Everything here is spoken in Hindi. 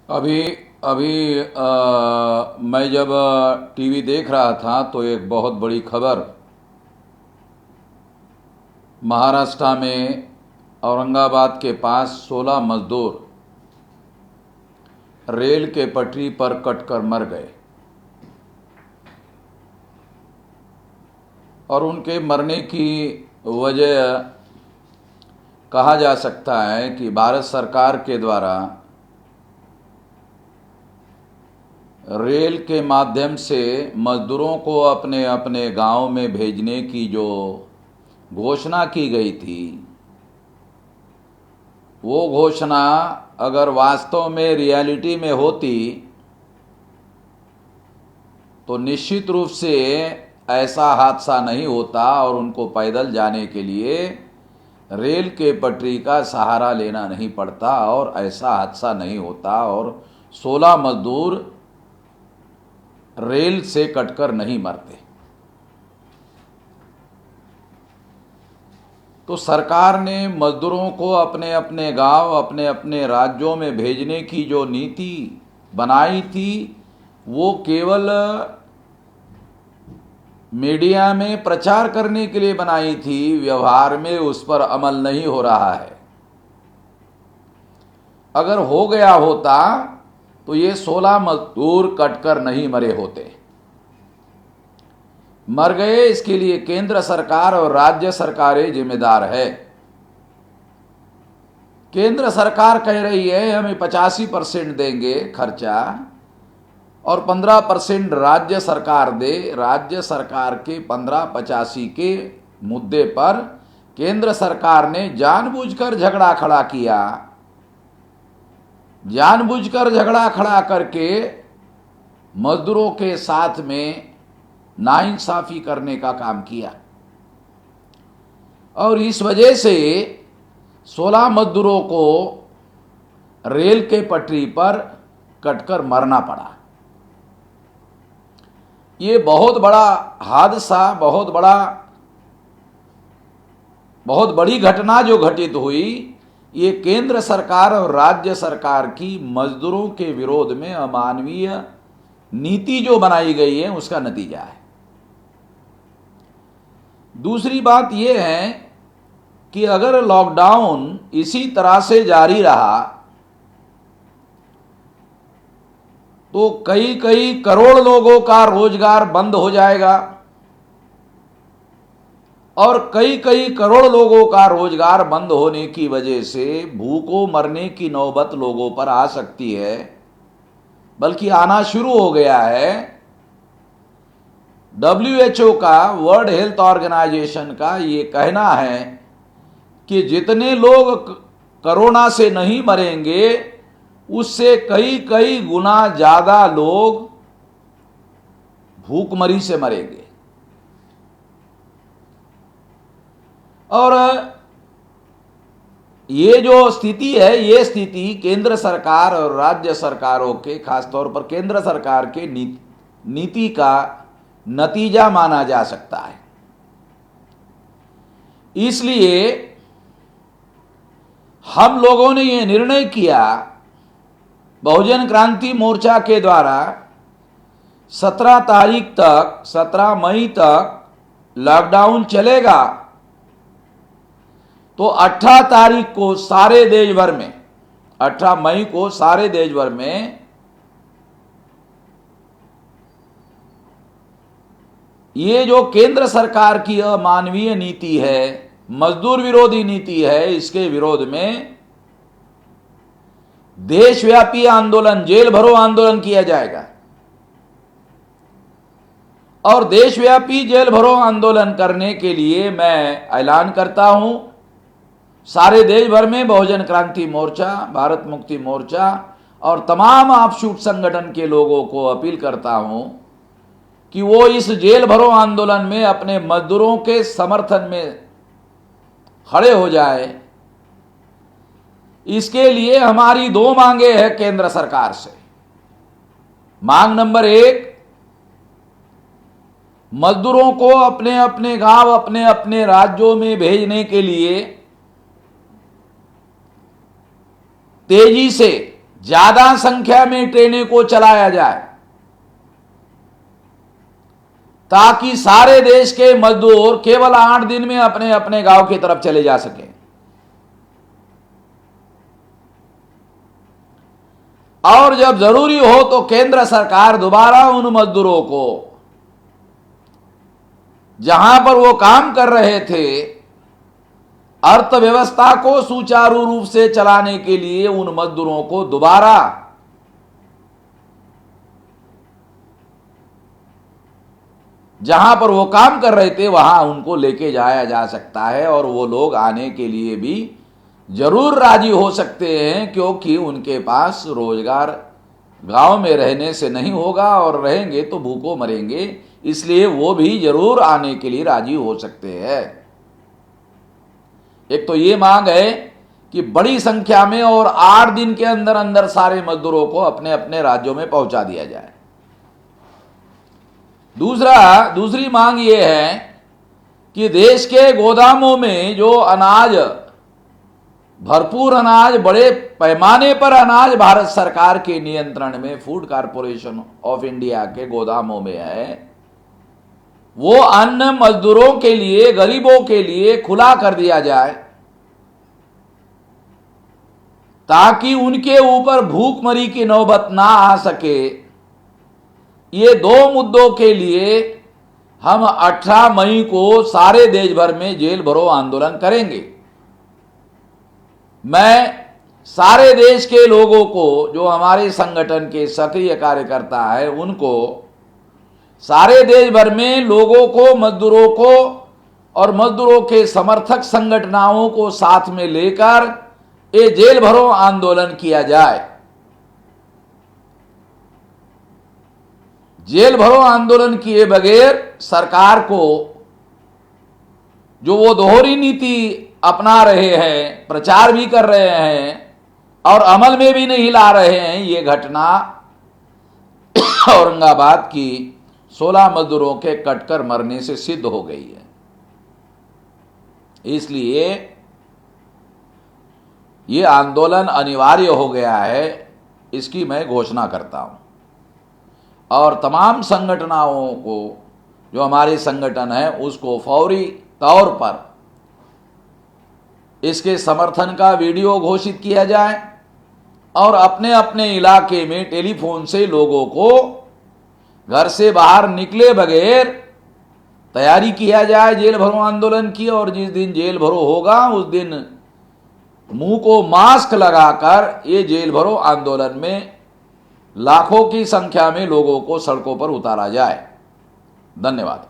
अभी अभी मैं जब टीवी देख रहा था तो एक बहुत बड़ी खबर महाराष्ट्र में औरंगाबाद के पास 16 मजदूर रेल के पटरी पर कटकर मर गए और उनके मरने की वजह कहा जा सकता है कि भारत सरकार के द्वारा रेल के माध्यम से मजदूरों को अपने अपने गांव में भेजने की जो घोषणा की गई थी, वो घोषणा अगर वास्तव में रियलिटी में होती तो निश्चित रूप से ऐसा हादसा नहीं होता और उनको पैदल जाने के लिए रेल के पटरी का सहारा लेना नहीं पड़ता और ऐसा हादसा नहीं होता और 16 मजदूर रेल से कटकर नहीं मरते। तो सरकार ने मजदूरों को अपने अपने गांव, अपने अपने राज्यों में भेजने की जो नीति बनाई थी, वो केवल मीडिया में प्रचार करने के लिए बनाई थी। व्यवहार में उस पर अमल नहीं हो रहा है। अगर हो गया होता तो ये 16 मजदूर कटकर नहीं मरे होते। मर गए, इसके लिए केंद्र सरकार और राज्य सरकारें जिम्मेदार है। केंद्र सरकार कह रही है हमें 85% देंगे खर्चा और 15% राज्य सरकार दे। राज्य सरकार के 15-85 के मुद्दे पर केंद्र सरकार ने जानबूझकर झगड़ा खड़ा किया, जानबूझकर झगड़ा खड़ा करके मजदूरों के साथ में नाइंसाफी करने का काम किया और इस वजह से 16 मजदूरों को रेल के पटरी पर कटकर मरना पड़ा। ये बहुत बड़ा हादसा, बहुत बड़ी घटना जो घटित हुई, ये केंद्र सरकार और राज्य सरकार की मजदूरों के विरोध में अमानवीय नीति जो बनाई गई है उसका नतीजा है। दूसरी बात यह है कि अगर लॉकडाउन इसी तरह से जारी रहा तो कई कई करोड़ लोगों का रोजगार बंद हो जाएगा और कई कई करोड़ लोगों का रोजगार बंद होने की वजह से भूखों मरने की नौबत लोगों पर आ सकती है, बल्कि आना शुरू हो गया है। WHO का, वर्ल्ड हेल्थ ऑर्गेनाइजेशन का ये कहना है कि जितने लोग कोरोना से नहीं मरेंगे उससे कई कई गुना ज्यादा लोग भूखमरी से मरेंगे। और ये जो स्थिति है, ये स्थिति केंद्र सरकार और राज्य सरकारों के, खासतौर पर केंद्र सरकार के नीति का नतीजा माना जा सकता है। इसलिए हम लोगों ने ये निर्णय किया, बहुजन क्रांति मोर्चा के द्वारा 17 मई तक लॉकडाउन चलेगा। तो 18 तारीख को सारे देश भर में, 18 मई को सारे देश भर में ये जो केंद्र सरकार की अमानवीय नीति है, मजदूर विरोधी नीति है, इसके विरोध में देशव्यापी आंदोलन, जेल भरो आंदोलन किया जाएगा। और देशव्यापी जेल भरो आंदोलन करने के लिए मैं ऐलान करता हूं, सारे देश भर में बहुजन क्रांति मोर्चा, भारत मुक्ति मोर्चा और तमाम ऑफशूट संगठन के लोगों को अपील करता हूं कि वो इस जेल भरो आंदोलन में अपने मजदूरों के समर्थन में खड़े हो जाए। इसके लिए हमारी 2 मांगे हैं केंद्र सरकार से। मांग नंबर 1, मजदूरों को अपने अपने गांव, अपने अपने राज्यों में भेजने के लिए तेजी से ज्यादा संख्या में ट्रेनें को चलाया जाए ताकि सारे देश के मजदूर केवल 8 दिन में अपने अपने गांव की तरफ चले जा सकें। और जब जरूरी हो तो केंद्र सरकार दोबारा उन मजदूरों को जहां पर वो काम कर रहे थे, अर्थव्यवस्था को सुचारू रूप से चलाने के लिए उन मजदूरों को दोबारा जहां पर वो काम कर रहे थे वहां उनको लेके जाया जा सकता है। और वो लोग आने के लिए भी जरूर राजी हो सकते हैं, क्योंकि उनके पास रोजगार गांव में रहने से नहीं होगा और रहेंगे तो भूखों मरेंगे, इसलिए वो भी जरूर आने के लिए राजी हो सकते हैं। एक तो ये मांग है कि बड़ी संख्या में और 8 दिन के अंदर अंदर सारे मजदूरों को अपने अपने राज्यों में पहुंचा दिया जाए। दूसरी मांग ये है कि देश के गोदामों में जो अनाज, भरपूर अनाज, बड़े पैमाने पर अनाज भारत सरकार के नियंत्रण में फूड कॉरपोरेशन ऑफ इंडिया के गोदामों में है, वो अन्न मजदूरों के लिए, गरीबों के लिए खुला कर दिया जाए ताकि उनके ऊपर भूखमरी की नौबत ना आ सके। ये 2 मुद्दों के लिए हम 18 मई को सारे देश भर में जेल भरो आंदोलन करेंगे। मैं सारे देश के लोगों को, जो हमारे संगठन के सक्रिय कार्यकर्ता है, उनको सारे देश भर में लोगों को, मजदूरों को और मजदूरों के समर्थक संगठनों को साथ में लेकर ये जेल भरो आंदोलन किया जाए। जेल भरो आंदोलन किए बगैर सरकार को जो वो दोहरी नीति अपना रहे हैं, प्रचार भी कर रहे हैं और अमल में भी नहीं ला रहे हैं, ये घटना औरंगाबाद की 16 मजदूरों के कटकर मरने से सिद्ध हो गई है। इसलिए ये आंदोलन अनिवार्य हो गया है, इसकी मैं घोषणा करता हूं। और तमाम संगठनों को, जो हमारे संगठन है, उसको फौरी तौर पर इसके समर्थन का वीडियो घोषित किया जाए और अपने अपने इलाके में टेलीफोन से लोगों को घर से बाहर निकले बगैर तैयारी किया जाए जेल भरो आंदोलन की। और जिस दिन जेल भरो होगा उस दिन मुंह को मास्क लगाकर ये जेल भरो आंदोलन में लाखों की संख्या में लोगों को सड़कों पर उतारा जाए। धन्यवाद।